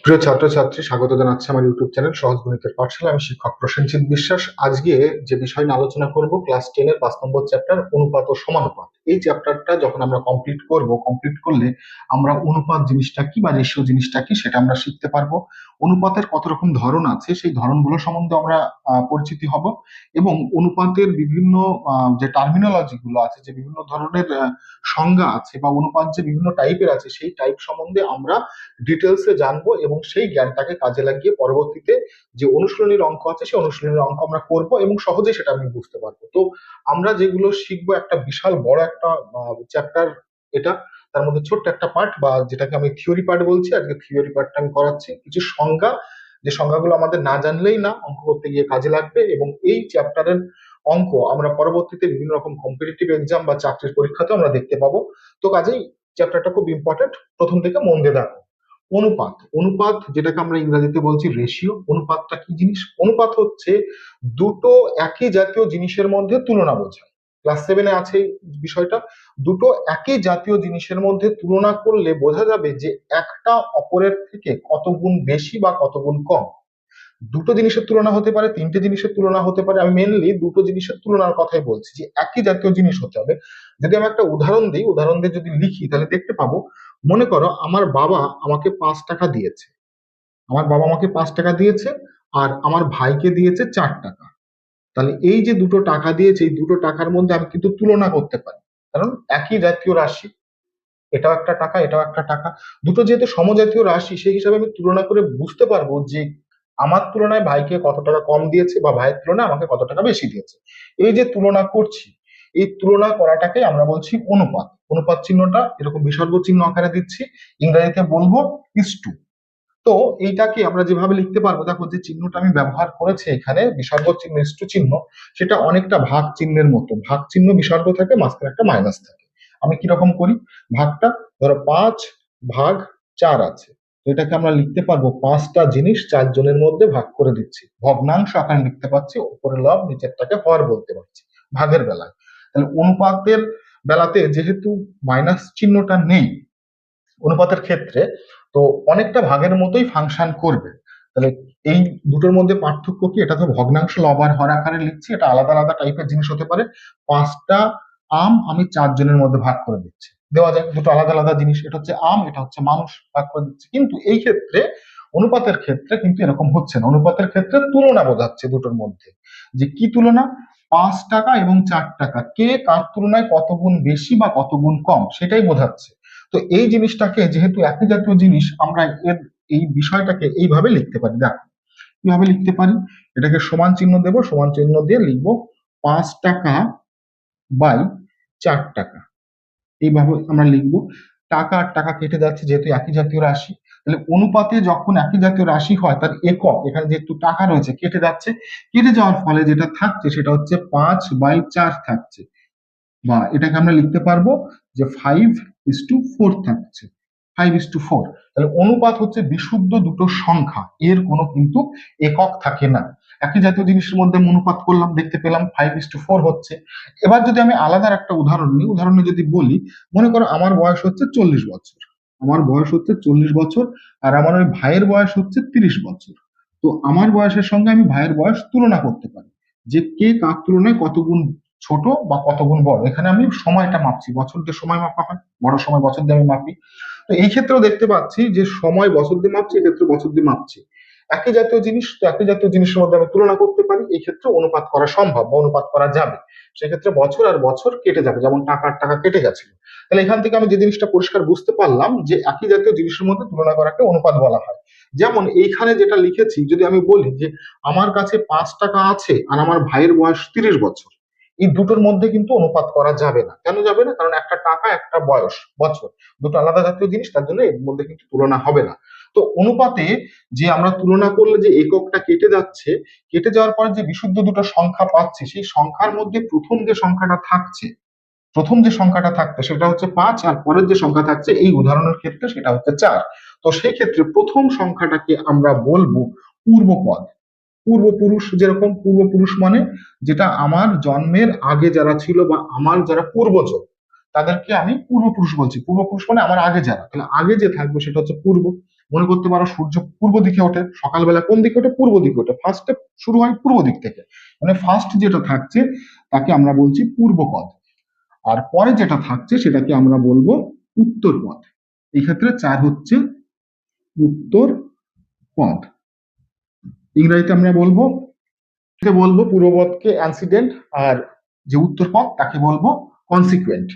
প্রিয় ছাত্রছাত্রী, স্বাগত জানাচ্ছি আমার ইউটিউব চ্যানেল সহজ গণিতের পাঠশালা। আমি শিক্ষক প্রসেনজিৎ বিশ্বাস। আজকে যে বিষয় নিয়ে আলোচনা করব, ক্লাস 10 এর 5 নম্বর চ্যাপ্টার অনুপাত ও সমানুপাত। এই চ্যাপ্টারটা যখন আমরা কমপ্লিট করলে আমরা অনুপাত জিনিসটা কি বা রেশিও জিনিসটা কি সেটা আমরা শিখতে পারবো। অনুপাতের কত রকম ধরন আছে সেই ধরনগুলো সম্বন্ধে আমরা পরিচিতি হব, এবং অনুপাতের বিভিন্ন যে টার্মিনোলজি গুলো আছে, যে বিভিন্ন ধরনের সংজ্ঞা আছে বা অনুপাত যে বিভিন্ন টাইপের আছে সেই টাইপ সম্বন্ধে আমরা ডিটেলসে জানবো, এবং সেই জ্ঞানটাকে কাজে লাগিয়ে পরবর্তীতে যে অনুশীলনীর অঙ্ক আছে সেই অনুশীলনীর অঙ্ক আমরা করব এবং সহজেই সেটা আমি বুঝতে পারবো। তো আমরা যেগুলো শিখবো, একটা বিশাল বড় একটা চ্যাপ্টার এটা। তার মধ্যে ছোট্ট একটা পার্ট বা যেটাকে আমি থিওরি পার্ট বলছি, আজকে থিওরি পার্টটা আমি করাচ্ছি। কিছু সংজ্ঞা, যে সংজ্ঞাগুলো আমাদের না জানলেই না, অঙ্ক করতে গিয়ে কাজে লাগবে, এবং এই চ্যাপ্টারের অঙ্ক আমরা পরবর্তীতে বিভিন্ন রকম কম্পিটিটিভ এক্সাম বা চাকরির পরীক্ষাতেও আমরা দেখতে পাবো। তো কাজেই চ্যাপ্টারটা খুব ইম্পর্টেন্ট, প্রথম থেকে মন দিয়ে দেখো। অনুপাত, অনুপাত যেটাকে আমরা ইংরেজিতে বলছি রেশিও। অনুপাতটা কি জিনিস? অনুপাত হচ্ছে দুটো একই জাতীয় জিনিসের মধ্যে তুলনা বোঝায়। ক্লাস 7-এ আছে এই বিষয়টা। দুটো একই জাতীয় জিনিসের মধ্যে তুলনা করলে বোঝা যাবে যে একটা অপরের থেকে কত গুণ বেশি বা কত গুণ কম। দুটো জিনিসের তুলনা হতে পারে, তিনটে জিনিসের তুলনা হতে পারে। আমি মেনলি দুটো জিনিসের তুলনার কথাই বলছি, যে একই জাতীয় জিনিস হতে হবে। যদি আমি একটা উদাহরণ দিই, উদাহরণ দিয়ে যদি লিখি তাহলে দেখতে পাবো। মনে করো আমার বাবা আমাকে 5 টাকা দিয়েছে, আমার বাবা আমাকে 5 টাকা দিয়েছে, আর আমার ভাইকে দিয়েছে 4 টাকা। তাহলে এই যে দুটো টাকা দিয়েছে, এই দুটো টাকার মধ্যে আমি কিন্তু তুলনা করতে পারি, কারণ একই জাতীয় রাশি। এটাও একটা টাকা, এটাও একটা টাকা। দুটো যেহেতু সমজাতীয় রাশি, সেই হিসাবে আমি তুলনা করে বুঝতে পারবো যে আমার তুলনায় ভাইকে কত টাকা কম দিয়েছে বা ভাইয়ের তুলনায় আমাকে কত টাকা বেশি দিয়েছে। এই যে তুলনা করছি, এই তুলনা করাটাকে আমরা বলছি অনুপাত। অনুপাত চিহ্নটা এরকম বিসর্গ চিহ্ন আকারে দিচ্ছি, ইংরেজিতে বলবো ইস টু। তো এইটাকে আমরা যেভাবে লিখতে পারবো, দেখো যে চিহ্নটা আমি ব্যবহার করেছি এখানে, বিসর্গ চিহ্ন ইস টু চিহ্ন, সেটা অনেকটা ভাগ চিহ্নের মতো। ভাগ চিহ্ন বিসর্গ থাকে, মাঝখানে একটা মাইনাস থাকে। আমি কিরকম করি ভাগটা? ধরো 5/4 আছে, তো এটাকে আমরা লিখতে পারবো 5টা জিনিস 4 জনের মধ্যে ভাগ করে দিচ্ছি। ভগ্নাংশ আকারে লিখতে পারছি, উপরে লব নিচেরটাকে হর বলতে পারছি ভাগের বেলায়। তাহলে অনুপাতের বেলাতে যেহেতু মাইনাস চিহ্নটা নেই অনুপাতের ক্ষেত্রে, তো অনেকটা ভাগের মতোই ফাংশন করবে। তাহলে এই দুটোর মধ্যে পার্থক্য কি? এটা তো ভগ্নাংশ লব আর হর আকারে লিখছি, এটা আলাদা আলাদা টাইপের জিনিস হতে পারে। 5টা আম আমি 4 জনের মধ্যে ভাগ করে দিচ্ছি, দেওয়া যায়। দুটো আলাদা আলাদা জিনিস, এটা হচ্ছে আম, এটা হচ্ছে মানুষ, ভাগ করে দিচ্ছি। কিন্তু এই ক্ষেত্রে অনুপাতের ক্ষেত্রে কিন্তু এরকম হচ্ছে না। অনুপাতের ক্ষেত্রে তুলনা বোঝাচ্ছে দুটোর মধ্যে, যে কি তুলনা? 5 টাকা এবং 4 টাকা, কে কার তুলনায় কত গুণ বেশি বা কত গুণ কম সেটাই বোঝাচ্ছে। তো এই জিনিসটাকে, যেহেতু একই জাতীয় জিনিস, আমরা এর এই বিষয়টাকে এইভাবে লিখতে পারি। দেখো কিভাবে লিখতে পারি, এটাকে সমান চিহ্ন দেব, সমান চিহ্ন দিয়ে লিখবো 5 টাকা বাই 4 টাকা। এইভাবে আমরা লিখবো। টাকা আর টাকা কেটে যাচ্ছে, যেহেতু একই জাতীয় রাশি। তাহলে অনুপাতে যখন একই জাতীয় রাশি হয়, তার একক এখানে যেহেতু টাকা রয়েছে কেটে যাচ্ছে। কেটে যাওয়ার ফলে যেটা থাকছে সেটা হচ্ছে 5/4 থাকছে, বা এটাকে আমরা লিখতে পারবো যে 5:4 থাকছে। 5:4। তাহলে অনুপাত হচ্ছে বিশুদ্ধ দুটো সংখ্যা, এর কোনো কিন্তু একক থাকে না। একই জাতীয় জিনিসের মধ্যে অনুপাত করলাম, দেখতে পেলাম 5:4 হচ্ছে। এবার যদি আমি আলাদা একটা উদাহরণ নিই, উদাহরণে যদি বলি, মনে করো আমার বয়স হচ্ছে 40 বছর, আমার বয়স হচ্ছে 40 বছর, আর আমার ওই ভাইয়ের বয়স হচ্ছে 30 বছর। তো আমার বয়সের সঙ্গে আমি ভাইয়ের বয়স তুলনা করতে পারি, যে কে কার তুলনায় কত গুণ ছোট বা কত গুণ বড়। এখানে আমি সময়টা মাপছি, বছর দিয়ে সময় মাপা হয়, বড় সময় বছর দিয়ে আমি মাপি। তো এই ক্ষেত্রেও দেখতে পাচ্ছি যে সময় বছর দিয়ে মাপছি, এক্ষেত্রে বছর দিয়ে মাপছি। একই জাতীয় জিনিস, তো একই জাতীয় জিনিসের মধ্যে আমি তুলনা করতে পারি, এই ক্ষেত্রে অনুপাত করা সম্ভব বা অনুপাত করা যাবে। সেক্ষেত্রে বছর আর বছর কেটে যাবে, যেমন টাকা আর টাকা কেটে গেছিল। তাহলে এখান থেকে আমি যে জিনিসটা পরিষ্কার বুঝতে পারলাম, যে একই জাতীয় জিনিসের মধ্যে তুলনা করাকে অনুপাত বলা হয়। যেমন এইখানে যেটা লিখেছি, যদি আমি বলি যে আমার কাছে 5 টাকা আছে আর আমার ভাইয়ের বয়স 30 বছর, এই দুটোর মধ্যে কিন্তু অনুপাত করা যাবে না। কেন যাবে না? কারণ একটা টাকা, একটা বয়স, বছর, দুটো আলাদা জাতীয় জিনিস, তার জন্য এর মধ্যে কিন্তু তুলনা হবে না। তো অনুপাতে যে আমরা তুলনা করলে যে এককটা কেটে যাচ্ছে, কেটে যাওয়ার পরে যে বিশুদ্ধ দুটো সংখ্যা পাচ্ছি, সেই সংখ্যার মধ্যে প্রথম যে সংখ্যাটা থাকছে সেটা হচ্ছে 5, আর পরের যে সংখ্যা থাকছে এই উদাহরণের ক্ষেত্রে সেটা হচ্ছে 4। তো সেই ক্ষেত্রে প্রথম সংখ্যাটাকে আমরা বলবো পূর্বপদ। পূর্বপুরুষ, যেরকম পূর্বপুরুষ মানে যেটা আমার জন্মের আগে যারা ছিল বা আমার যারা পূর্বজ, তাদেরকে আমি পূর্বপুরুষ বলছি। পূর্বপুরুষ মানে আমার আগে যারা, তাহলে আগে যে থাকবে সেটা হচ্ছে পূর্ব। মনে করতে পারো সূর্য পূর্ব দিকে ওঠে, সকালবেলা কোন দিকে ওঠে? পূর্ব দিকে ওঠে। ফার্স্টে শুরু হয় পূর্ব দিক থেকে, মানে ফার্স্ট যেটা থাকছে তাকে আমরা বলছি পূর্ব পদ, আর পরে যেটা থাকছে সেটাকে আমরা বলবো উত্তর পদ। এই ক্ষেত্রে 4 হচ্ছে উত্তর পদ। ইংরেজিতে আমরা বলবো পূর্বপদকে অ্যান্সিডেন্ট, আর যে উত্তর পদ তাকে বলবো কনসিকুয়েন্ট।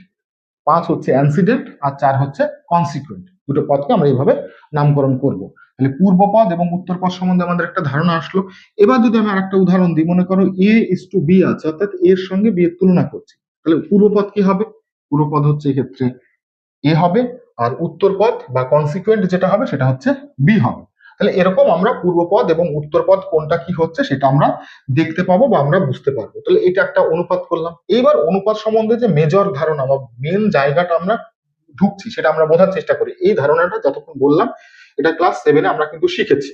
5 হচ্ছে অ্যান্সিডেন্ট আর 4 হচ্ছে কনসিকুয়েন্ট। দুটো পদকে আমরা এইভাবে নামকরণ করব। তাহলে পূর্বপদ এবং উত্তর পদ সম্বন্ধে আমাদের একটা ধারণা আসলো। এবার যদি আমি আরেকটা উদাহরণ দিই, মনে করো এ ইস টু বি আছে, অর্থাৎ এর সঙ্গে বি এর তুলনা করছি, তাহলে পূর্বপদ কি হবে? পূর্বপদ হচ্ছে এক্ষেত্রে এ হবে, আর উত্তরপদ বা কনসিকুয়েন্ট যেটা হবে সেটা হচ্ছে বি হবে। তাহলে এরকম আমরা পূর্বপদ এবং উত্তরপদ কোনটা কি হচ্ছে সেটা আমরা দেখতে পাবো বা আমরা বুঝতে পারবো। তাহলে এটা একটা অনুপাত করলাম। এইবার অনুপাত সম্বন্ধে যে মেজর ধারণা বা মেন জায়গাটা আমরা ঢুকছি সেটা আমরা বোঝার চেষ্টা করি। এই ধারণাটা যতক্ষণ বললাম এটা ক্লাস 7-এ আমরা কিন্তু শিখেছি।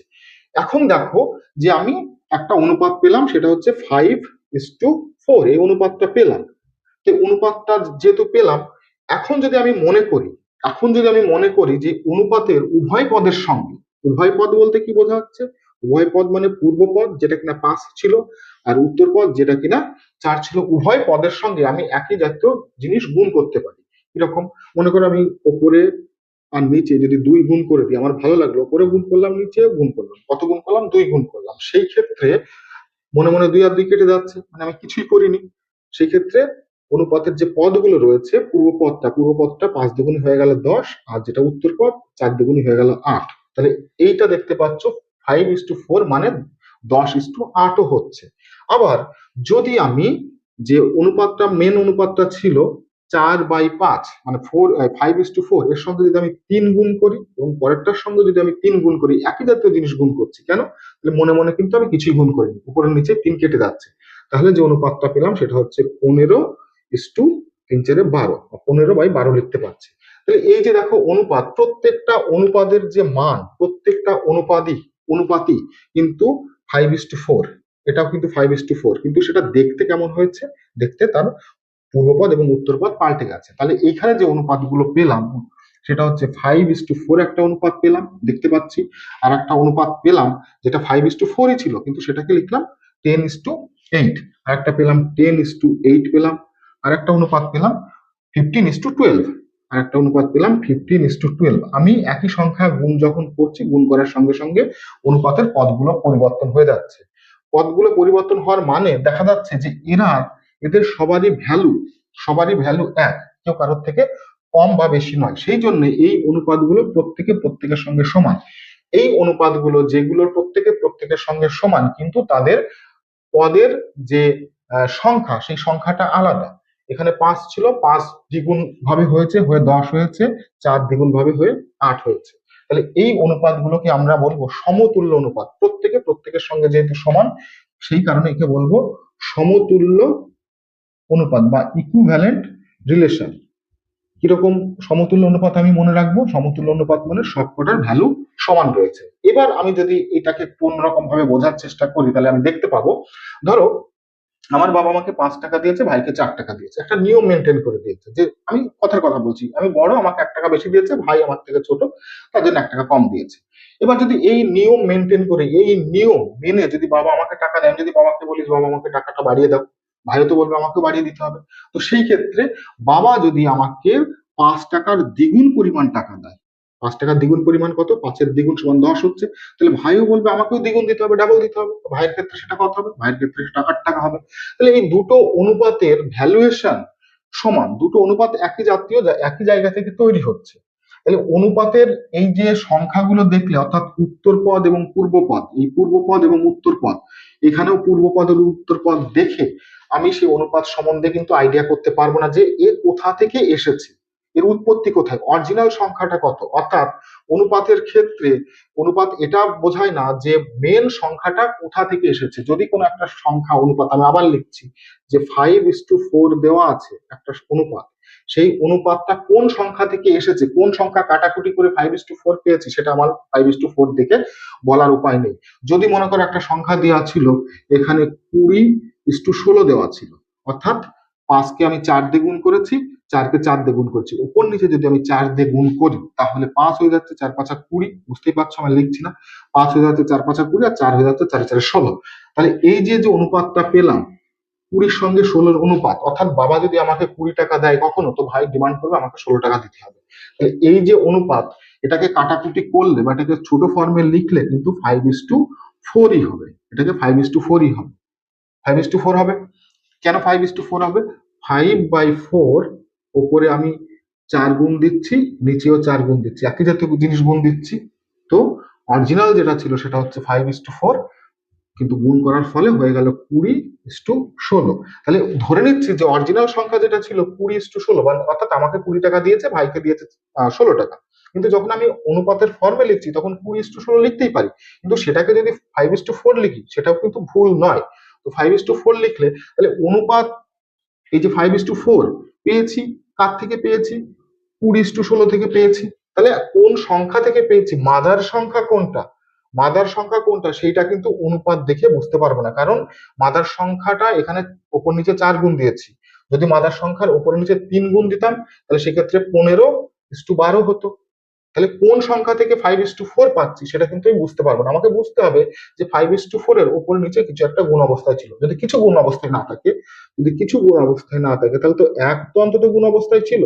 এখন দেখো যে আমি একটা অনুপাত পেলাম, সেটা হচ্ছে 5:4। এই অনুপাতটা পেলাম। তো অনুপাতটা যেহেতু পেলাম, এখন যদি আমি মনে করি যে অনুপাতের উভয় পদের সঙ্গে, উভয় পদ বলতে কি বোঝা যাচ্ছে? উভয় পদ মানে পূর্ব পদ যেটা কিনা 5 ছিল, আর উত্তর পদ যেটা কিনা 4 ছিল, উভয় পদের সঙ্গে আমি একই জাতীয় জিনিস গুণ করতে পারি। এরকম মনে করো আমি ওপরে আর নিচে যদি 2 গুণ করে দিই, আমার ভালো লাগলো, ওপরে গুণ করলাম, নিচে গুণ করলাম, কত গুণ করলাম? 2 গুণ করলাম। সেই ক্ষেত্রে মনে মনে 2 আর 2 কেটে যাচ্ছে, মানে আমি কিছুই করিনি। সেই ক্ষেত্রে অনুপাতের যে পদগুলো রয়েছে, পূর্বপদটা 5 দুগুণী হয়ে গেল 10, আর যেটা উত্তর পদ 4 দুগুণী হয়ে গেল 8। তাহলে এইটা দেখতে পাচ্ছ 5:4 মানে 10:8ও হচ্ছে। আবার যদি আমি যে অনুপাতটা মেন অনুপাতটা ছিল 4/5 মানে 5:4, এর সঙ্গে যদি আমি 3 গুণ করি এবং পরেরটার সঙ্গে যদি আমি 3 গুণ করি, একই জাতীয় জিনিস গুণ করছি কেন? তাহলে মনে মনে কিন্তু আমি কিছুই গুণ করিনি, উপরের নিচে 3 কেটে যাচ্ছে। তাহলে যে অনুপাতটা পেলাম সেটা হচ্ছে 15:3×4=12, 15/12 লিখতে পারছি। তাহলে এই যে দেখো অনুপাত, প্রত্যেকটা অনুপাদের যে মান, প্রত্যেকটা অনুপাতই কিন্তু 5:4। এটাও কিন্তু 5:4, কিন্তু সেটা দেখতে কেমন হয়েছে? দেখতে তার পূর্বপদ এবং উত্তরপদ পাল্টে গেছে। তাহলে এইখানে যে অনুপাতগুলো পেলাম সেটা হচ্ছে 5:4 একটা অনুপাত পেলাম, দেখতে পাচ্ছি। আর একটা অনুপাত পেলাম যেটা 5:4ই ছিল, কিন্তু সেটাকে লিখলাম 10:8। আর একটা পেলাম 10:8 পেলাম। আর একটা অনুপাত পেলাম 15:12। আর একটা অনুপাত পেলাম 15:12। আমি একই সংখ্যা গুণ যখন করছি, গুণ করার সঙ্গে সঙ্গে অনুপাতের পদগুলো পরিবর্তন হয়ে যাচ্ছে। পদগুলো পরিবর্তন হওয়ার মানে দেখা যাচ্ছে যে এদের সবারই ভ্যালু এক, কেউ কারোর থেকে কম বা বেশি নয়। সেই জন্য এই অনুপাতগুলো প্রত্যেকের সঙ্গে সমান। এই অনুপাতগুলো যেগুলোর প্রত্যেকের সঙ্গে সমান, কিন্তু তাদের পদের যে সংখ্যা, সেই সংখ্যাটা আলাদা। এখানে 5 ছিল, 5 দ্বিগুণ ভাবে হয়েছে, হয়ে 10 হয়েছে, 4 দ্বিগুণ ভাবে হয়ে 8 হয়েছে। তাহলে এই অনুপাতগুলোকে আমরা বলবো সমতুল্য অনুপাত। প্রত্যেকের সঙ্গে যেহেতু সমান, সেই কারণে একে বলবো সমতুল্য অনুপাত বা ইকুইভ্যালেন্ট রিলেশন। কিরকম সমতুল্য অনুপাত আমি মনে রাখবো? সমতুল্য অনুপাত মানে সবকটার ভ্যালু সমান রয়েছে। এবার আমি যদি এটাকে কোন রকম ভাবে বোঝার চেষ্টা করি, তাহলে আমি দেখতে পাবো, ধরো আমার বাবা আমাকে 5 টাকা দিয়েছে, ভাইকে 4 টাকা দিয়েছে, একটা নিয়ম মেনটেন করে দিয়েছে যে আমি কথার কথা বলছি, আমি বড়, আমাকে 1 টাকা বেশি দিয়েছে, ভাই আমার থেকে ছোট, তার জন্য 1 টাকা কম দিয়েছে। এবার যদি এই নিয়ম মেনটেন করে, এই নিয়ম মেনে যদি বাবা আমাকে টাকা দেয়, আমি যদি বাবাকে বলি বাবা আমাকে টাকাটা বাড়িয়ে দাও, ভাইও তো বলবে আমাকে বাড়িয়ে দিতে হবে। তো সেই ক্ষেত্রে বাবা যদি আমাকে 5 টাকার দ্বিগুণ পরিমাণ টাকা দেয়, 5 টাকার দ্বিগুণ পরিমাণ কত? 5-এর দ্বিগুণ সমান 10 হচ্ছে। তাহলে ভাইও বলবে আমাকেও দ্বিগুণ দিতে হবে, ডাবল দিতে হবে। ভাইয়ের ক্ষেত্রে সেটা কত হবে? ভাইয়ের ক্ষেত্রে সেটা 8 টাকা হবে। তাহলে এই দুটো অনুপাতের ভ্যালুয়েশন সমান, দুটো অনুপাত একই জাতীয়, একই জায়গা থেকে তৈরি হচ্ছে। তাহলে অনুপাতের এই যে সংখ্যাগুলো দেখলে, অর্থাৎ উত্তরপদ এবং পূর্বপদ, এই পূর্বপদ এবং উত্তরপদ, এখানেও পূর্বপদ এবং উত্তরপদ দেখে আমি সেই অনুপাত সম্বন্ধে কিন্তু আইডিয়া করতে পারবো না যে এ কোথা থেকে এসেছে, এর উৎপত্তি কোথায়, অরিজিনাল সংখ্যাটা কত। অর্থাৎ অনুপাতের ক্ষেত্রে অনুপাত এটা বোঝায় না যে মেন সংখ্যাটা কোথা থেকে এসেছে। যদি কোনো একটা সংখ্যা অনুপাত, আমি আবার লিখছি যে 5:4 দেওয়া আছে একটা অনুপাত, সেই অনুপাতটা কোন সংখ্যা থেকে এসেছে, কোন সংখ্যা কাটাকুটি করে 5:4 পেয়েছি, সেটা আমার 5:4 দেখে বলার উপায় নেই। যদি মনে করো একটা সংখ্যা দেওয়া ছিল, এখানে 20:16 দেওয়া ছিল, অর্থাৎ 5কে আমি 4 দিয়ে গুণ করেছি, 4কে 4 দিয়ে গুণ করছি, উপর নিচে যদি আমি 4 দিয়ে গুণ করি তাহলে 5 হয়ে যাচ্ছে, 4 5 20, বুঝতেই পারছো আমি লিখছি না, 5 হয়ে যাচ্ছে 4 5 20, আর 4 হয়ে যাচ্ছে 4 4 16। তাহলে এই যে যে অনুপাতটা পেলাম 20 সঙ্গে 16 অনুপাত, অর্থাৎ বাবা যদি আমাকে 20 টাকা দেয় কখনো, তো ভাই ডিমান্ড করবে আমাকে 16 টাকা দিতে হবে। তাহলে এই যে অনুপাত, এটাকে কাটাকুটি করলে বা এটাকে ছোট ফর্মে লিখলে কিন্তু 5:4ই হবে, এটাকে 5:4ই হবে, 5:4 হবে। কেন 5:4 হবে? 5/4 ওপরে আমি 4 গুণ দিচ্ছি, নিচেও 4 গুণ দিচ্ছি, একই জাতীয় জিনিস গুণ দিচ্ছি। তো অরিজিনাল যেটা ছিল সেটা হচ্ছে 5:4, কিন্তু গুণ করার ফলে হয়ে গেল 20:16। তাহলে ধরে নিচ্ছি যে অরিজিনাল সংখ্যা যেটা ছিল 20:16, অর্থাৎ আমাকে 20 টাকা দিয়েছে, ভাইকে দিয়েছে 16 টাকা। কিন্তু যখন আমি অনুপাতের ফর্মে লিখছি তখন 20:16 লিখতেই পারি, কিন্তু সেটাকে যদি 5:4 লিখি সেটাও কিন্তু ভুল নয়। তো 5:4 লিখলে তাহলে অনুপাত, এই যে 5:4 পেয়েছি, কার থেকে পেয়েছি? 20:16 থেকে পেয়েছি। তাহলে কোন সংখ্যা থেকে পেয়েছি, মাদার সংখ্যা কোনটা, মাদার সংখ্যা কোনটা সেইটা কিন্তু অনুপাত দেখে বুঝতে পারবো না, কারণ মাদার সংখ্যাটা এখানে ওপর নিচে 4 গুণ দিয়েছি। যদি মাদার সংখ্যার ওপর নিচে 3 গুণ দিতাম তাহলে সেক্ষেত্রে 15:12 হতো। তাহলে কোন সংখ্যা থেকে 5:4 পাচ্ছি সেটা কিন্তু আমি বুঝতে পারবো না। আমাকে বুঝতে হবে যে 5:4 এর ওপর নিচে কিছু একটা গুণ অবস্থায় ছিল। যদি কিছু গুণ অবস্থায় না থাকে, যদি কিছু গুণ অবস্থায় না থাকে তাহলে তো এক তো অন্তত গুণ অবস্থায় ছিল।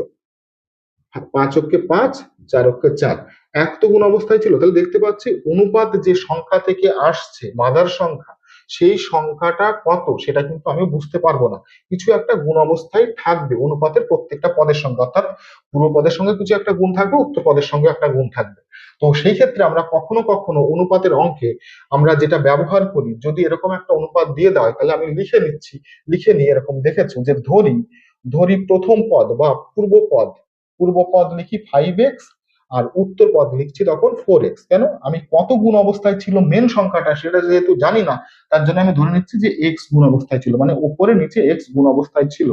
5 অক্ষে 5, 4 অক্ষে 4, এক তো গুণ অবস্থায় ছিল। তাহলে দেখতে পাচ্ছি অনুপাত যে সংখ্যা থেকে আসছে, মাদার সংখ্যা, সেই সংখ্যাটা কত সেটা কিন্তু আমি বুঝতে পারবো না। কিছু একটা গুণ অবস্থায় থাকবে অনুপাতের প্রত্যেকটা পদের সঙ্গে, অর্থাৎ পূর্ব পদের সঙ্গে কিছু একটা গুণ থাকবে, উত্তর পদের সঙ্গে একটা গুণ থাকবে। তো সেই ক্ষেত্রে আমরা কখনো কখনো অনুপাতের অঙ্কে আমরা যেটা ব্যবহার করি, যদি এরকম একটা অনুপাত দিয়ে দেওয়া হয় তাহলে আমি লিখে নিচ্ছি, লিখে নিয়ে এরকম দেখেছো যে ধরি, প্রথম পদ বা পূর্ব পদ লিখি 5x, আর উত্তর পদ লিখছি তখন 4x। কেন? আমি কত গুণ অবস্থায় ছিল মেন সংখ্যাটা সেটা যেহেতু জানি না, তার জন্য আমি ধরে নিচ্ছি যে x গুণ অবস্থায় ছিল, মানে উপরে নিচে x গুণ অবস্থায় ছিল,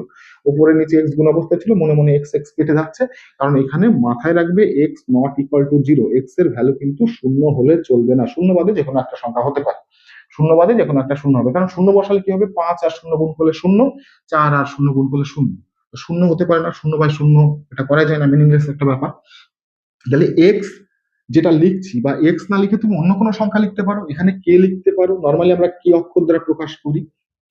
উপরে নিচে x গুণ অবস্থায় ছিল, মনে মনে x x কেটে যাচ্ছে, কারণ এখানে মাথায় রাখবে x not equal to 0, x এর ভ্যালু কিন্তু শূন্য হলে চলবে না, শূন্য বাদে যে কোনো একটা সংখ্যা হতে পারে, শূন্য বাদে যে কোনো একটা শূন্য হবে, কারণ শূন্য বসালে কি হবে, 5 আর শূন্য গুণ করলে শূন্য, 4 আর শূন্য গুণ করলে শূন্য, শূন্য হতে পারে না, শূন্য বাই শূন্য এটা করা যায় না, মিনিংলেস একটা ব্যাপার। তাহলে এক্স যেটা লিখছি, বা এক্স না লিখে তুমি অন্য কোনো সংখ্যা লিখতে পারো, এখানে কে লিখতে পারো, নর্মালি আমরা কি অক্ষর দ্বারা প্রকাশ করি,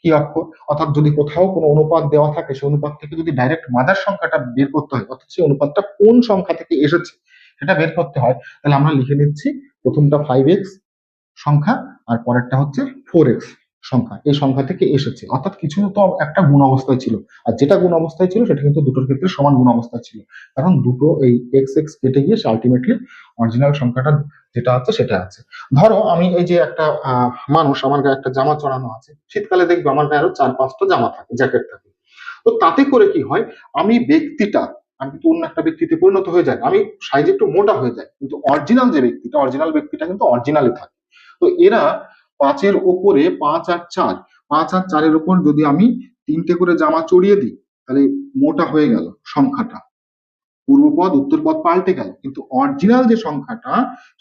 কি অক্ষর, অর্থাৎ যদি কোথাও কোনো অনুপাত দেওয়া থাকে সেই অনুপাত থেকে যদি ডাইরেক্ট মাদার সংখ্যাটা বের করতে হয়, অর্থাৎ সেই অনুপাতটা কোন সংখ্যা থেকে এসেছে সেটা বের করতে হয়, তাহলে আমরা লিখে নিচ্ছি প্রথমটা 5x সংখ্যা, আর পরেরটা হচ্ছে 4x সংখ্যা, এই সংখ্যা থেকে এসেছে, অর্থাৎ কিছু তো একটা গুণ অবস্থায় ছিল, আর যেটা গুণ অবস্থায় ছিল সেটা কিন্তু দুটোর ক্ষেত্রে সমান গুণ অবস্থায় ছিল, কারণ দুটো এই এক্স এক্স কেটে গিয়ে আলটিমেটলি অরিজিনাল সংখ্যাটা যেটা আছে সেটা আছে। ধরো আমি এই যে একটা মানুষ, আমার গায়ে একটা জামা চড়ানো আছে, শীতকালে দেখবে আমার গায়ে আরো 4-5টা জামা থাকে, জ্যাকেট থাকে। তো তাতে করে কি হয়, আমি ব্যক্তিটা, আমি কিন্তু অন্য একটা ব্যক্তিতে পরিণত হয়ে যায়, আমি সাইজে একটু মোটা হয়ে যায়, কিন্তু অরিজিনাল ব্যক্তিটা কিন্তু অরিজিনালি থাকে। তো এরা 5-এর ওপরে 5 আর 4, 5 আর 4-এর উপর যদি আমি 3টে করে জামা চড়িয়ে দিই তাহলে মোটা হয়ে গেল সংখ্যাটা, পূর্বপদ উত্তর পদ পাল্টে গেল, কিন্তু অরিজিনাল যে সংখ্যাটা,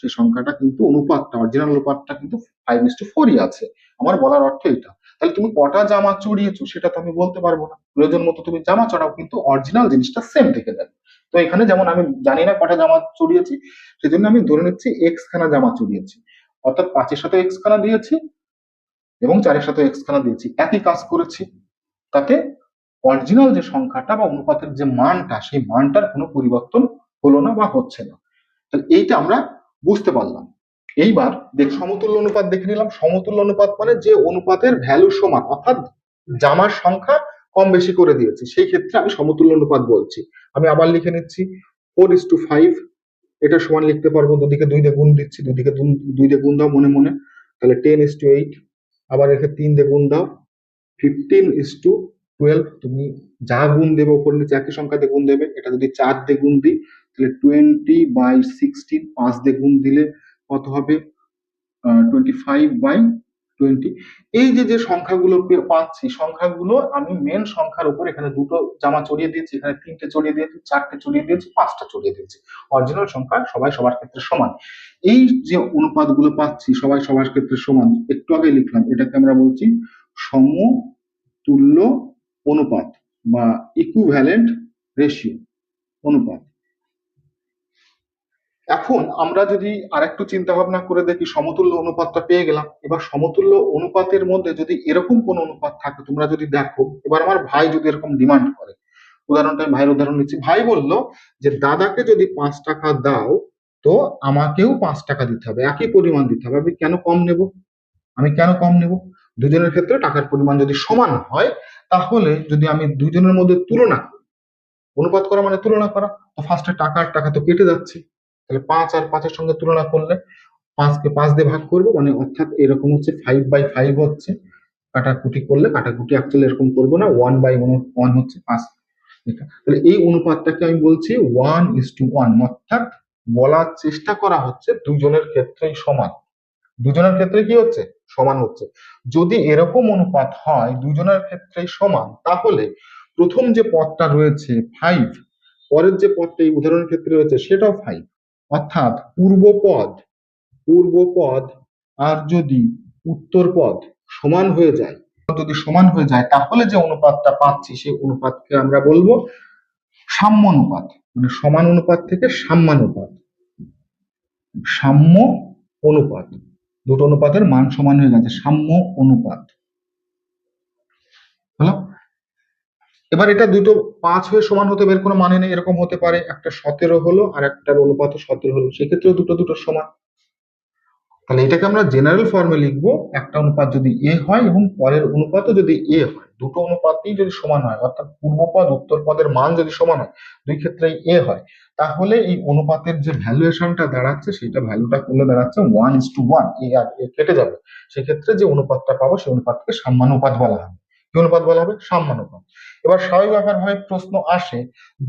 সেই সংখ্যাটা কিন্তু অনুপাতটা, অরিজিনাল অনুপাতটা কিন্তু 5:4ই আছে। আমার বলার অর্থ এটা। তাহলে তুমি কটা জামা চড়িয়েছো সেটা তো আমি বলতে পারবো না, প্রয়োজন মতো তুমি জামা চড়াও, কিন্তু অরিজিনাল জিনিসটা সেম থেকে যাবে। তো এখানে যেমন আমি জানি না কটা জামা চড়িয়েছি, সেজন্য আমি ধরে নিচ্ছি এক্স খানা জামা চড়িয়েছি, অর্থাৎ 5-এর সাথে এক্স খানা দিয়েছি এবং 4-এর সাথে এক্স খানা দিয়েছি, একই কাজ করেছি, তাতে অরিজিনাল যে সংখ্যাটা বা অনুপাতের যে মানটা, সেই মানটার কোনো পরিবর্তন হলো না বা হচ্ছে না। তাহলে এইটা আমরা বুঝতে পারলাম। এইবার সমতুল্য অনুপাত দেখে নিলাম। সমতুল্য অনুপাত মানে যে অনুপাতের ভ্যালু সমান, অর্থাৎ জামার সংখ্যা কম বেশি করে দিয়েছি, সেই ক্ষেত্রে আমি সমতুল্য অনুপাত বলছি। আমি আবার লিখে নিচ্ছি 4:5, এটা সমান লিখতে পারবো, দুদিকে 2 দিয়ে গুণ দিচ্ছি, দুদিকে 2 দিয়ে গুণ দাও মনে মনে, তাহলে 10:8, আবার এখানে 3 দিয়ে গুণ দাও, 15:12, তুমি যা গুণ দেবে উপর নিচে একই সংখ্যা দিয়ে গুণ দেবে। এটা যদি 4 দিয়ে গুণ দিই তাহলে 20/16, 5 দিয়ে গুণ দিলে কত হবে, 25/20। এই যে যে সংখ্যাগুলো পাচ্ছি, সংখ্যাগুলো আমি মেন সংখ্যার উপর এখানে দুটো জামা চড়িয়ে দিয়েছি, এখানে 3টে চড়িয়ে দিয়েছি, 4টে চড়িয়ে দিয়েছি, 5টা চড়িয়ে দিয়েছি, অরিজিনাল সংখ্যা সবাই সবার ক্ষেত্রে সমান। এই যে অনুপাতগুলো পাচ্ছি সবাই সবার ক্ষেত্রে সমান, একটু আগে লিখলাম, এটাকে আমরা বলছি সমতুল্য অনুপাত বা ইকুইভ্যালেন্ট রেশিও, অনুপাত। এখন আমরা যদি আরেকটু চিন্তা ভাবনা করে দেখি, সমতুল্য অনুপাতটা পেয়ে গেলাম। এবার সমতুল্য অনুপাতের মধ্যে যদি এরকম কোন অনুপাত থাকে, তোমরা যদি দেখো, এবার আমার ভাই যদি এরকম ডিমান্ড করে, উদাহরণটা আমি ভাইয়ের উদাহরণ নিচ্ছি, ভাই বলল যে দাদাকে যদি 5 টাকা দাও তো আমাকেও 5 টাকা দিতে হবে, একই পরিমাণ দিতে হবে, আমি কেন কম নেব? দুজনের ক্ষেত্রে টাকার পরিমাণ যদি সমান হয়, তাহলে যদি আমি দুজনের মধ্যে তুলনা করি, অনুপাত করা মানে তুলনা করা, তো ফার্স্টে টাকা আর টাকা তো কেটে যাচ্ছে, তাহলে 5 আর 5-এর সঙ্গে তুলনা করলে 5কে 5 দিয়ে ভাগ করবো, মানে অর্থাৎ এরকম হচ্ছে 5/5 হচ্ছে, কাটাকুটি করলে, কাটাকুটি অ্যাকচুয়ালি এরকম করবো না, 1/1 হচ্ছে 5। তাহলে এই অনুপাতটাকে আমি বলছি 1:1, অর্থাৎ বলার চেষ্টা করা হচ্ছে দুজনের ক্ষেত্রেই সমান, দুজনের ক্ষেত্রে কি হচ্ছে, সমান হচ্ছে। যদি এরকম অনুপাত হয় দুজনের ক্ষেত্রেই সমান, তাহলে প্রথম যে পদটা রয়েছে 5, পরের যে পদটা এই উদাহরণের ক্ষেত্রে রয়েছে সেটাও 5, অর্থাৎ পূর্বপদ আর যদি উত্তর পদ সমান হয়ে যায়, তাহলে যে অনুপাতটা পাচ্ছি সেই অনুপাতকে আমরা বলবো সাম্য অনুপাত, মানে সমান অনুপাত থেকে সাম্যানুপাত, সাম্য অনুপাত, দুটো অনুপাতের মান সমান হয়ে গেছে, সাম্য অনুপাত হলো। এবার এটা দুটো 5 হয়ে সমান হতে বের কোনো মানে নেই, এরকম হতে পারে একটা 17 হলো আর একটার অনুপাত 17 হলো, সেক্ষেত্রেও দুটো সমান। তাহলে এটাকে আমরা জেনারেল ফর্মে লিখবো, একটা অনুপাত যদি এ হয় এবং পরের অনুপাতও যদি এ হয়, দুটো অনুপাতই যদি সমান হয়, অর্থাৎ পূর্বপদ উত্তর পদের মান যদি সমান হয়, দুই ক্ষেত্রেই এ হয়, তাহলে এই অনুপাতের যে ভ্যালুয়েশনটা দাঁড়াচ্ছে, সেটা ভ্যালুটা করলে দাঁড়াচ্ছে 1:1, এ আর এ কেটে যাবে, সেক্ষেত্রে যে অনুপাতটা পাবো সেই অনুপাতকে সাম্যানুপাত বলা হবে। কি অনুপাত বলা হবে? সাম্যানুপাত। এবার স্বাভাবিক ব্যাপারভাবে প্রশ্ন আসে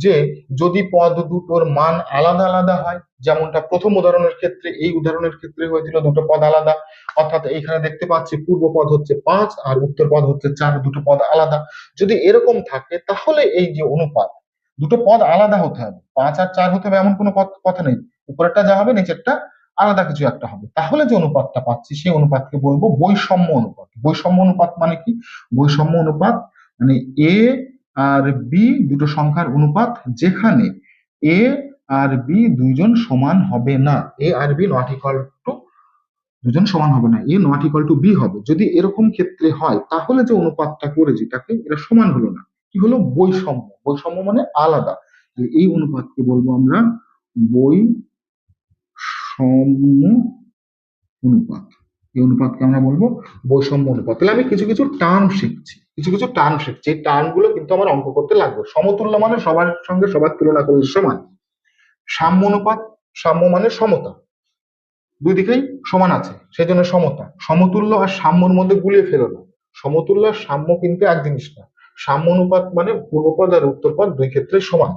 যে যদি পদ দুটোর মান আলাদা আলাদা হয়, যেমনটা প্রথম উদাহরণের ক্ষেত্রে, এই উদাহরণের ক্ষেত্রে হয়েছিল দুটো পদ আলাদা, অর্থাৎ এইখানে দেখতে পাচ্ছি পূর্ব পদ হচ্ছে 5 আর উত্তর পদ হচ্ছে 4, দুটো পদ আলাদা। যদি এরকম থাকে তাহলে এই যে অনুপাত, দুটো পদ আলাদা হতে হবে, 5 আর 4 হতে হবে এমন কোনো কথা নেই, উপরেরটা যা হবে নিচেরটা আলাদা কিছু একটা হবে, তাহলে যে অনুপাতটা পাচ্ছি সেই অনুপাতকে বলবো বৈষম্য অনুপাত। বৈষম্য অনুপাত মানে কি? বৈষম্য অনুপাত মানে এ আর বি দুটো সংখ্যার অনুপাত যেখানে এ আর বি দুইজন সমান হবে না, এ আর বি নট ইকুয়াল টু, দুজন সমান হবে না, এ নট ইকুয়াল টু বি হবে। যদি এরকম ক্ষেত্রে হয় তাহলে যে অনুপাতটা করেছি তাকে এরা সমান হলো না, কি হলো? বৈষম্য। বৈষম্য মানে আলাদা, এই অনুপাতকে বলবো আমরা বৈষম্য অনুপাত। এই অনুপাতকে আমরা বলবো বৈষম্য অনুপাত। তাহলে আমি কিছু কিছু টার্ম শিখছি, এই টার্ম গুলো কিন্তু আমার অঙ্ক করতে লাগবে। সমতুল্য মানে সবার সঙ্গে সবার তুলনা করলে সমান। সাম্য অনুপাত, সাম্য মানে সমতা, দুই দিকেই সমান আছে সেই জন্য সমতা। সমতুল্য আর সাম্যর মধ্যে গুলিয়ে ফেলো না, সমতুল্য আর সাম্য কিন্তু এক জিনিস না। সাম্য অনুপাত মানে পূর্বপদ আর উত্তরপদ দুই ক্ষেত্রে সমান।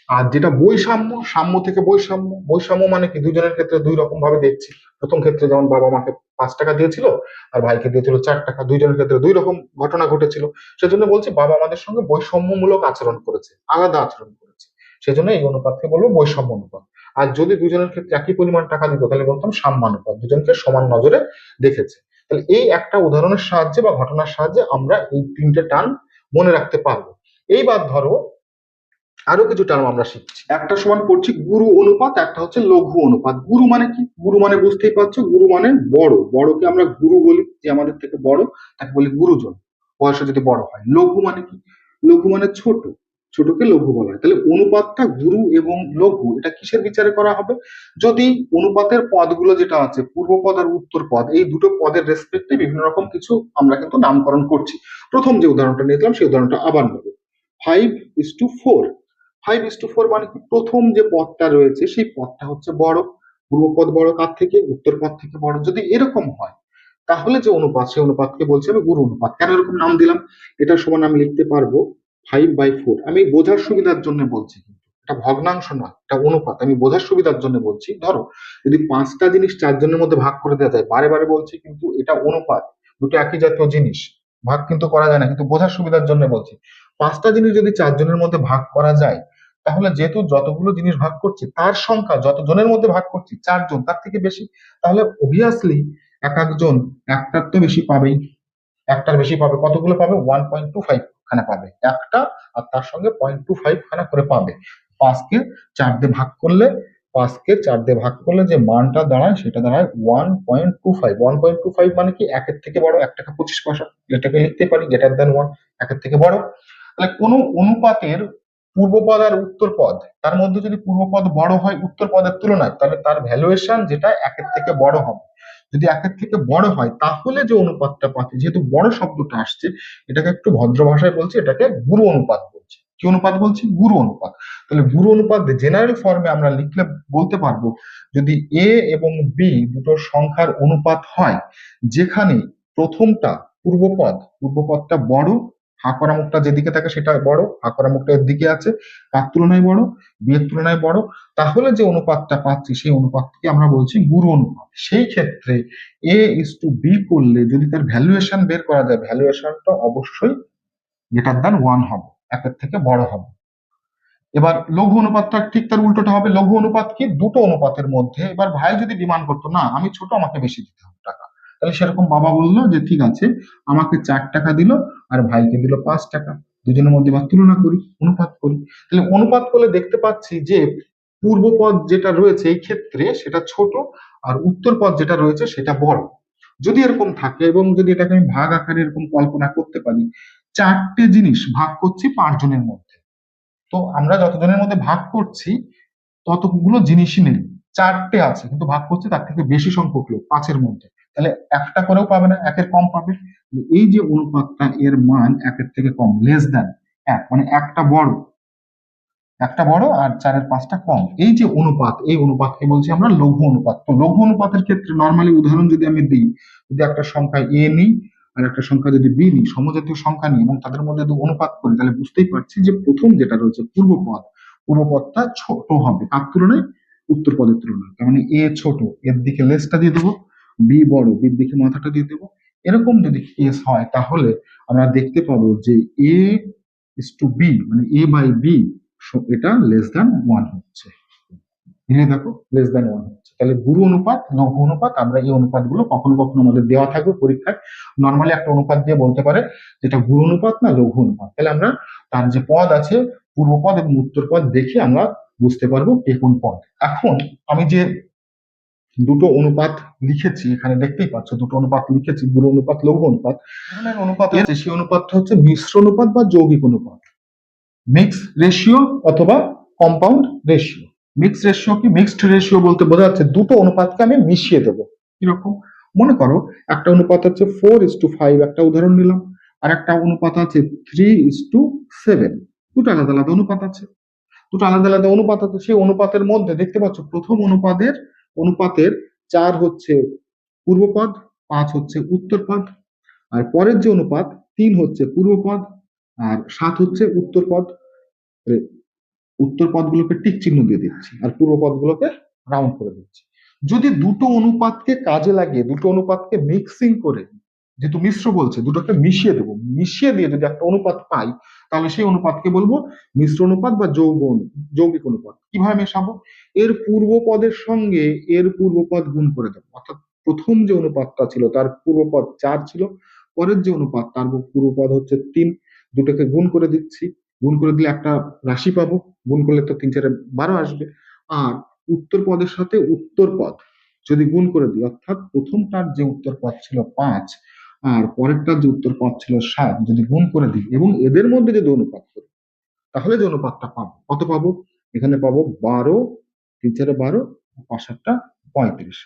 আর যেটা বৈষম্য, সাম্য থেকে বৈষম্য, বৈষম্য মানে কি দুজনের ক্ষেত্রে দুই রকম ভাবে দেখছি। প্রথম ক্ষেত্রে যেমন বাবা মাকে 5 টাকা দিয়েছিল আর ভাইকে দিয়েছিল 4 টাকা, দুইজনের ক্ষেত্রে দুই রকম ঘটনা ঘটেছিল, সেজন্য বলছি বাবা আমাদের সঙ্গে বৈষম্যমূলক আচরণ করেছে, আলাদা আচরণ করেছে, সেজন্য এই অনুপাতকে বলবো বৈষম্য অনুপাত। আর যদি দুজনের ক্ষেত্রে একই পরিমাণ টাকা দিত তাহলে বলতাম সাম্যানুপাত, দুজনকে সমান নজরে দেখেছে। তাহলে এই একটা উদাহরণের সাহায্যে বা ঘটনার সাহায্যে আমরা এই 3টে টার্ম মনে রাখতে পারবো। এইবার ধরো আরো কিছু টার্ম আমরা শিখছি। একটা সমান করছি গুরু অনুপাত, একটা হচ্ছে লঘু অনুপাত। গুরু মানে কি? গুরু মানে বুঝতেই পারছো, গুরু মানে বড়, বড়কে আমরা গুরু বলি, যে আমাদের থেকে বড় তাকে বলি গুরুজন, বয়সে যদি বড় হয়। লঘু মানে কি? লঘু মানে ছোট, ছোটকে লঘু বলা হয়। তাহলে অনুপাতটা গুরু এবং লঘু এটা কিসের বিচারে করা হবে? যদি অনুপাতের পদগুলো যেটা আছে পূর্বপদ আর উত্তর পদ, এই দুটো পদের রেসপেক্টে বিভিন্ন রকম কিছু আমরা কিন্তু নামকরণ করছি। প্রথম যে উদাহরণটা নিয়েছিলাম সেই উদাহরণটা আবার নেব। 5:4, 5:4 মানে কি? প্রথম যে পদটা রয়েছে সেই পদটা হচ্ছে বড়, পূর্বপদ বড় কার থেকে? উত্তর পদ থেকে বড়। যদি এরকম হয় তাহলে যে অনুপাত সেই অনুপাতকে বলছি আমি গুরু অনুপাত। কেন এরকম নাম দিলাম? এটার সমান আমি লিখতে পারবো 5/4। আমি বোঝার সুবিধার জন্য বলছি, এটা ভগ্নাংশ না, এটা অনুপাত, আমি বোঝার সুবিধার জন্য বলছি। ধরো যদি 5টা জিনিস 4জনের মধ্যে ভাগ করে দেওয়া যায়, বারে বারে বলছি কিন্তু এটা অনুপাত, দুটো একই জাতীয় জিনিস, ভাগ কিন্তু করা যায় না, কিন্তু বোঝার সুবিধার জন্য বলছি। 5টা জিনিস যদি 4জনের মধ্যে ভাগ করা যায়, তাহলে যেহেতু যতগুলো জিনিস ভাগ করছি তার সংখ্যা যতজনের মধ্যে ভাগ করছি 4জন, তার থেকে বেশি, তাহলে অবভিয়াসলি এক একজন একটার তো বেশি পাবেই। একটার বেশি পাবে, কতগুলো পাবে? 1.25 খানা পাবে একটা, আর তার সঙ্গে 0.25 খানা করে পাবে। 5কে 4 দিয়ে ভাগ করলে 5কে 4 দিয়ে ভাগ করলে যে মানটা দাঁড়ায় সেটা দাঁড়ায় 1.25। 1.25 মানে কি? একের থেকে বড়, 1 টাকা 25 পয়সা। এটাকে লিখতে পারি গ্রেটার দ্যান 1, একের থেকে বড়। তাহলে কোন অনুপাতের পূর্বপদ আর উত্তরপদ, তার মধ্যে যদি পূর্বপদ বড় হয় উত্তরপদের তুলনায়, তাহলে তার ভ্যালুয়েশন যেটা একের থেকে বড় হবে। যদি একের থেকে বড় হয় তাহলে যে অনুপাতটা পাচ্ছি, যেহেতু বড় শব্দটা আসছে, এটাকে একটু ভদ্র ভাষায় বলছি, এটাকে গুরু অনুপাত বলছি। কি অনুপাত বলছি? গুরু অনুপাত। তাহলে গুরু অনুপাত জেনারেল ফর্মে আমরা লিখলে বলতে পারবো, যদি এ এবং বি দুটো সংখ্যার অনুপাত হয়, যেখানে প্রথমটা পূর্বপদটা বড়, হা করা মুখটা যেদিকে থাকে সেটা বড়, হা করা মুখটা এর দিকে আছে, কার তুলনায় বড়? বি এর তুলনায় বড়, তাহলে যে অনুপাতটা পাচ্ছি সেই অনুপাতকে আমরা বলছি গুরু অনুপাত। সেই ক্ষেত্রে এ ইস টু বি করলে যদি তার ভ্যালুয়েশন বের করা যায়, ভ্যালুয়েশনটা অবশ্যই গ্রেটার দ্যান 1 হবে, একের থেকে বড় হবে। এবার লঘু অনুপাতটা ঠিক তার উল্টোটা হবে। লঘু অনুপাত কি? দুটো অনুপাতের মধ্যে। এবার ভাই যদি ডিমান্ড করতো, না আমি ছোট, আমাকে বেশি দিতে হবে টাকা, তাহলে সেরকম বাবা বললো যে ঠিক আছে, আমাকে 4 টাকা দিল আর ভাইকে দিল 5 টাকা, দুজনের মধ্যে এবার তুলনা করি, অনুপাত করি। তাহলে অনুপাত করলে দেখতে পাচ্ছি যে পূর্বপদ যেটা রয়েছে এই ক্ষেত্রে সেটা ছোট, আর উত্তরপদ যেটা রয়েছে সেটা বড়। যদি এরকম থাকে এবং যদি এটাকে আমি ভাগ আকারে এরকম কল্পনা করতে পারি, 4টে জিনিস ভাগ করছি 5 জনের মধ্যে, তো আমরা যতজনের মধ্যে ভাগ করছি ততগুলো জিনিসই নেই, 4টে আছে কিন্তু ভাগ করছে তার থেকে বেশি সংখ্যক লোক 5-এর মধ্যে, তাহলে একটা করেও পাবে না, একের কম পাবে। এই যে অনুপাতটা, এর মান একের থেকে কম, লেস দ্যান 1, মানে একটা বড় আর 4-এর 5টা কম। এই যে অনুপাত, এই অনুপাতকে বলছি আমরা লঘু অনুপাত। তো লঘু অনুপাতের ক্ষেত্রে নর্মালি উদাহরণ যদি আমি দিই, যদি একটা সংখ্যা এ নিই আর একটা সংখ্যা যদি বি নিই, সমজাতীয় সংখ্যা নিই এবং তাদের মধ্যে যদি অনুপাত করি, তাহলে বুঝতেই পারছি যে প্রথম যেটা রয়েছে পূর্বপদটা ছোট হবে কার তুলনায়? উত্তরপদের তুলনায়। তার মানে এ ছোট, এর দিকে লেজটা দিয়ে দেবো, বি বড়, বির দিকে মাথাটা দিয়ে দেবো। এরকম যদি কেস হয় তাহলে আমরা দেখতে পাবো যে এ ইস টু বি, মানে এ বাই বি, এটা লেস দ্যান 1 হচ্ছে। দেখো লেস দ্যান 1 হচ্ছে। তাহলে গুরু অনুপাত, লঘু অনুপাত, আমরা এই অনুপাতগুলো কখনো কখনো আমাদের দেওয়া থাকবে পরীক্ষায়, নর্মালি একটা অনুপাত দিয়ে বলতে পারে যেটা গুরু অনুপাত না লঘু অনুপাত। তাহলে আমরা তার যে পদ আছে পূর্বপদ এবং উত্তরপদ দেখে আমরা বুঝতে পারবো কে কোন পদ। এখন আমি যে দুটো অনুপাত লিখেছি, এখানে দেখতেই পাচ্ছ দুটো অনুপাত লিখেছি, গুরু অনুপাত লঘু অনুপাত। অনুপাত আছে সেই অনুপাতটা হচ্ছে মিশ্র অনুপাত বা যৌগিক অনুপাত, মিক্স রেশিও অথবা কম্পাউন্ড রেশিও। মিক্স রেশিও কি? মিক্সড রেশিও বলতে বোঝা যাচ্ছে দুটো অনুপাতকে আমি মিশিয়ে দেবো। কিরকম? মনে করো একটা অনুপাত হচ্ছে 4:5, একটা উদাহরণ নিলাম, আর একটা অনুপাত আছে 3:7। দুটো আলাদা আলাদা অনুপাত আছে, সেই অনুপাতের মধ্যে দেখতে পাচ্ছ প্রথম অনুপাতের 4 হচ্ছে পূর্বপদ, 5 হচ্ছে উত্তরপদ, আর পরের যে অনুপাত 3 হচ্ছে পূর্বপদ আর 7 হচ্ছে উত্তরপদ। উত্তর পদগুলোকে টিক চিহ্ন দিয়ে দিচ্ছি আর পূর্ব পদগুলোকে রাউন্ড করে দিচ্ছি। যদি দুটো অনুপাতকে কাজে লাগিয়ে, দুটো অনুপাতকে মিক্সিং করে, যেহেতু মিশ্র বলছে দুটোকে মিশিয়ে দেবো, মিশিয়ে দিয়ে যদি একটা অনুপাত পাই, তাহলে সেই অনুপাতকে বলবো মিশ্র অনুপাত বা যৌগিক অনুপাত। কিভাবে মেশাবো? এর পূর্বপদের সঙ্গে এর পূর্বপদ গুণ করে দেবো, অর্থাৎ প্রথম যে অনুপাতটা ছিল তার পূর্বপদ 4 ছিল, পরের যে অনুপাত তার পূর্বপদ হচ্ছে 3, দুটোকে গুণ করে দিচ্ছি, গুণ করে দিলে একটা রাশি পাবো, গুণ করলে তো 3 4 12 আসবে। আর উত্তর পদের সাথে উত্তর পদ যদি গুণ করে দিই, অর্থাৎ প্রথমটার যে উত্তর পদ ছিল 5 আর পরেরটার যে উত্তর পদ ছিল 7, যদি গুণ করে দিই এবং এদের মধ্যে যদি অনুপাত করি, তাহলে যে অনুপাতটা পাবো, কত পাবো? এখানে পাবো 12, 3 4 12, 5 8 35।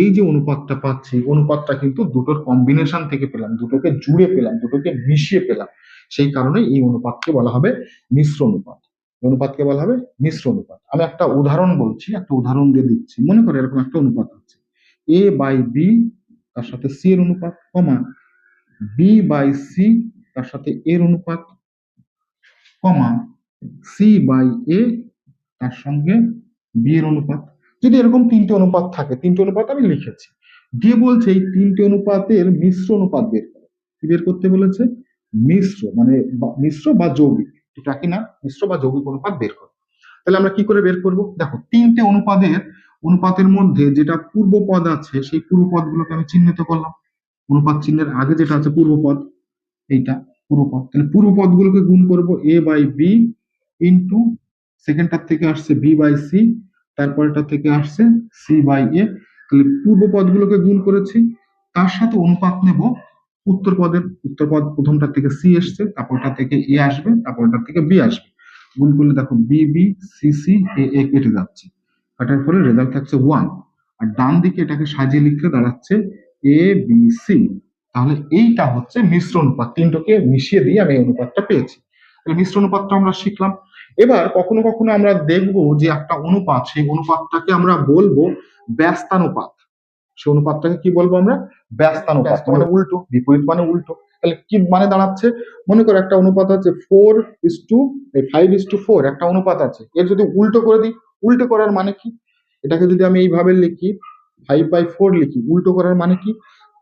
এই যে অনুপাতটা পাচ্ছি, অনুপাতটা কিন্তু দুটোর কম্বিনেশন থেকে পেলাম, দুটোকে জুড়ে পেলাম, দুটোকে মিশিয়ে পেলাম। সেই কারণে এই অনুপাতকে বলা হবে মিশ্র অনুপাত। অনুপাতকে বলা হবে মিশ্র অনুপাত। আমি একটা উদাহরণ বলছি, একটা উদাহরণ দিয়ে দিচ্ছি। মনে করো এরকম একটা অনুপাত আছে, এ বাই বি তার সাথে সি এর অনুপাত, কমা বি বাই সি তার সাথে এর অনুপাত, কমা সি বাই এ তার সঙ্গে বি এর অনুপাত। যদি এরকম 3টে অনুপাত থাকে, 3টে অনুপাত আমি লিখেছি, দিয়ে বলছে এই 3টে অনুপাতের মিশ্র অনুপাত বের করো। কি বের করতে বলেছে? মিশ্র মানে মিশ্র বা যৌগিক, এটা কি না? মিশ্র বা যৌগিক অনুপাত বের করো। তাহলে আমরা কি করে বের করব? দেখো 3টে অনুপাতের মধ্যে যেটা পূর্বপদ আছে সেই পূর্বপদ গুলোকে আমি চিহ্নিত করলাম, অনুপাত চিহ্নের আগে যেটা আছে পূর্বপদ, এইটা পূর্বপদ, তাহলে পূর্বপদগুলোকে গুণ করব a বাই বি ইন্টু সেকেন্ডটার থেকে আসছে b বাই সি, তারপরেটা থেকে আসছে সি বাই এ। তাহলে পূর্বপদগুলোকে গুণ করেছি, তার সাথে অনুপাত নেব উত্তরপদের। উত্তরপদ প্রথমটা থেকে সি এসছে, তারপরটা থেকে এ আসবে, তারপরটা থেকে বি আসবে। গুণ করলে দেখো বি বি সি সি এ এ কেটে যাচ্ছে, কাটার ফলে রেজাল্ট থাকছে 1। আর ডান দিকে এটাকে সাজিয়ে লিখলে দাঁড়াচ্ছে এ বি সি। তাহলে এইটা হচ্ছে মিশ্র অনুপাত, তিনটাকে মিশিয়ে দিয়ে আমি এই অনুপাতটা পেয়েছি। তাহলে মিশ্র অনুপাতটা আমরা শিখলাম। এবার কখনো কখনো আমরা দেখবো যে একটা অনুপাত, সেই অনুপাতটাকে আমরা বলবো ব্যস্তানুপাত। সেই অনুপাতটাকে কি বলবো আমরা? ব্যস্তানুপাত, মানে উল্টো, বিপরীত মানে উল্টো। তাহলে কি মানে দাঁড়াচ্ছে? মনে করো একটা অনুপাত আছে 5:4, একটা অনুপাত আছে, এর যদি উল্টো করে দিই, উল্টো করার মানে কি? এটাকে যদি আমি এইভাবে লিখি 5/4 লিখি, উল্টো করার মানে কি?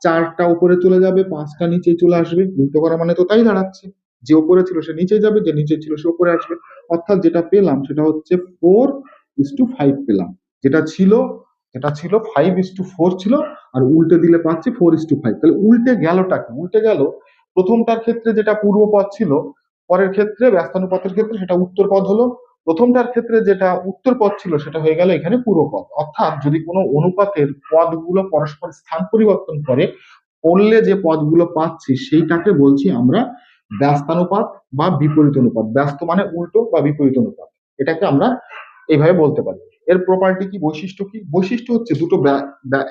4টা উপরে চলে যাবে, 5টা নিচে চলে আসবে। উল্টো করা মানে তো তাই দাঁড়াচ্ছে, যে উপরে ছিল সে নিচে যাবে, যে নিচে ছিল সে উপরে আসবে। অর্থাৎ যেটা পেলাম সেটা হচ্ছে 4:5 পেলাম। যেটা ছিল যেটা ছিল 5:4 ছিল, আর উল্টে দিলে পাচ্ছি 4:5। তাহলে উল্টে গেলটা কি? উল্টে গেল প্রথমটার ক্ষেত্রে যেটা পূর্বপদ ছিল, পরের ক্ষেত্রে ব্যস্তানুপাতের ক্ষেত্রে সেটা উত্তরপদ হলো। প্রথমটার ক্ষেত্রে যেটা উত্তরপদ ছিল সেটা হয়ে গেল এখানে পূর্বপদ। অর্থাৎ যদি কোনো অনুপাতের পদগুলো পরস্পর স্থান পরিবর্তন করে, করলে যে পদগুলো পাচ্ছি সেইটাকে বলছি আমরা ব্যস্তানুপাত বা বিপরীত অনুপাত। ব্যস্ত মানে উল্টো বা বিপরীত অনুপাত, এটাকে আমরা এইভাবে বলতে পারি। এর প্রপার্টি কি, বৈশিষ্ট্য কি? বৈশিষ্ট্য হচ্ছে দুটো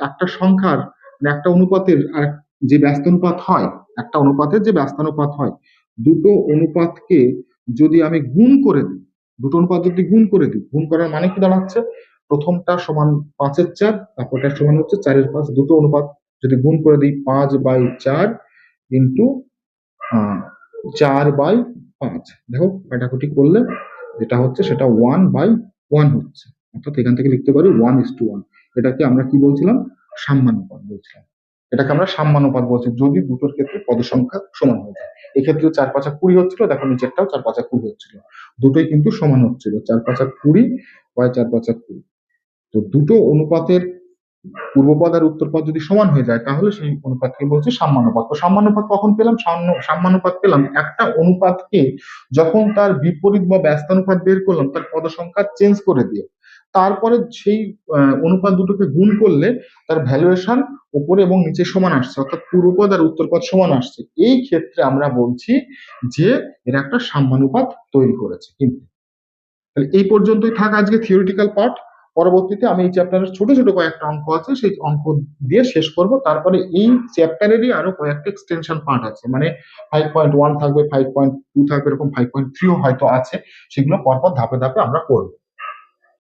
একটা সংখ্যার মানে একটা অনুপাতের আর যে ব্যস্তানুপাত হয়, একটা অনুপাতের যে ব্যস্তানুপাত হয়, দুটো অনুপাতকে যদি আমি গুণ করে দিই, দুটো অনুপাত যদি গুণ করে দিই, গুণ করার মানে কি দাঁড়াচ্ছে? প্রথমটা সমান 5/4, তারপরটা সমান হচ্ছে 4/5। দুটো অনুপাত যদি গুণ করে দিই 5/4 ইন্টু 4/5, দেখো কাটাকুটি করলে যেটা হচ্ছে সেটা 1/1 হচ্ছে। অর্থাৎ এখান থেকে লিখতে পারি 1:1। এটাকে আমরা কি বলছিলাম? সাম্যানুপাত বলছিলাম। এটাকে আমরা সাম্যানুপাত বলছি যদি দুটোর ক্ষেত্রে পদ সংখ্যা সমান হয়ে যায়। এক্ষেত্রে 4×5 = 20 হচ্ছিল, দেখো নিচেরটাও 4×5 = 20 হচ্ছিল, দুটোই কিন্তু সমান হচ্ছিল। 4×5 = 20, 4×5 = 20। তো দুটো অনুপাতের পূর্বপদ আর উত্তরপদ যদি সমান হয়ে যায় তাহলে সেই অনুপাতকে বলছি সাম্যানুপাত। তো সাম্যানুপাত কখন পেলাম? সাম্যানুপাত পেলাম একটা অনুপাতকে যখন তার বিপরীত বা ব্যস্তানুপাত বের করলাম তার পদ সংখ্যা চেঞ্জ করে দিয়ে, তারপরে সেই অনুপাত দুটোকে গুণ করলে তার ভ্যালুয়েশন উপরে এবং নিচে সমান আসছে, অর্থাৎ পূর্বপদ আর উত্তরপদ সমান আসছে। এই ক্ষেত্রে আমরা বলছি যে এরা একটা সাম্যানুপাত তৈরি করেছে। কিন্তু তাহলে এই পর্যন্তই থাক আজকে থিওরিটিক্যাল পার্ট। পরবর্তীতে আমি এই চ্যাপ্টারের ছোট ছোট কয়েকটা অঙ্ক আছে, সেই অঙ্ক দিয়ে শেষ করব। তারপরে এই চ্যাপ্টারেরই আরো কয়েকটা এক্সটেনশন পার্ট আছে, মানে 5.1 থাকবে, 5.2 থাকবে, এরকম 5.3ও হয়তো আছে। সেগুলো পরপর ধাপে ধাপে আমরা করবো।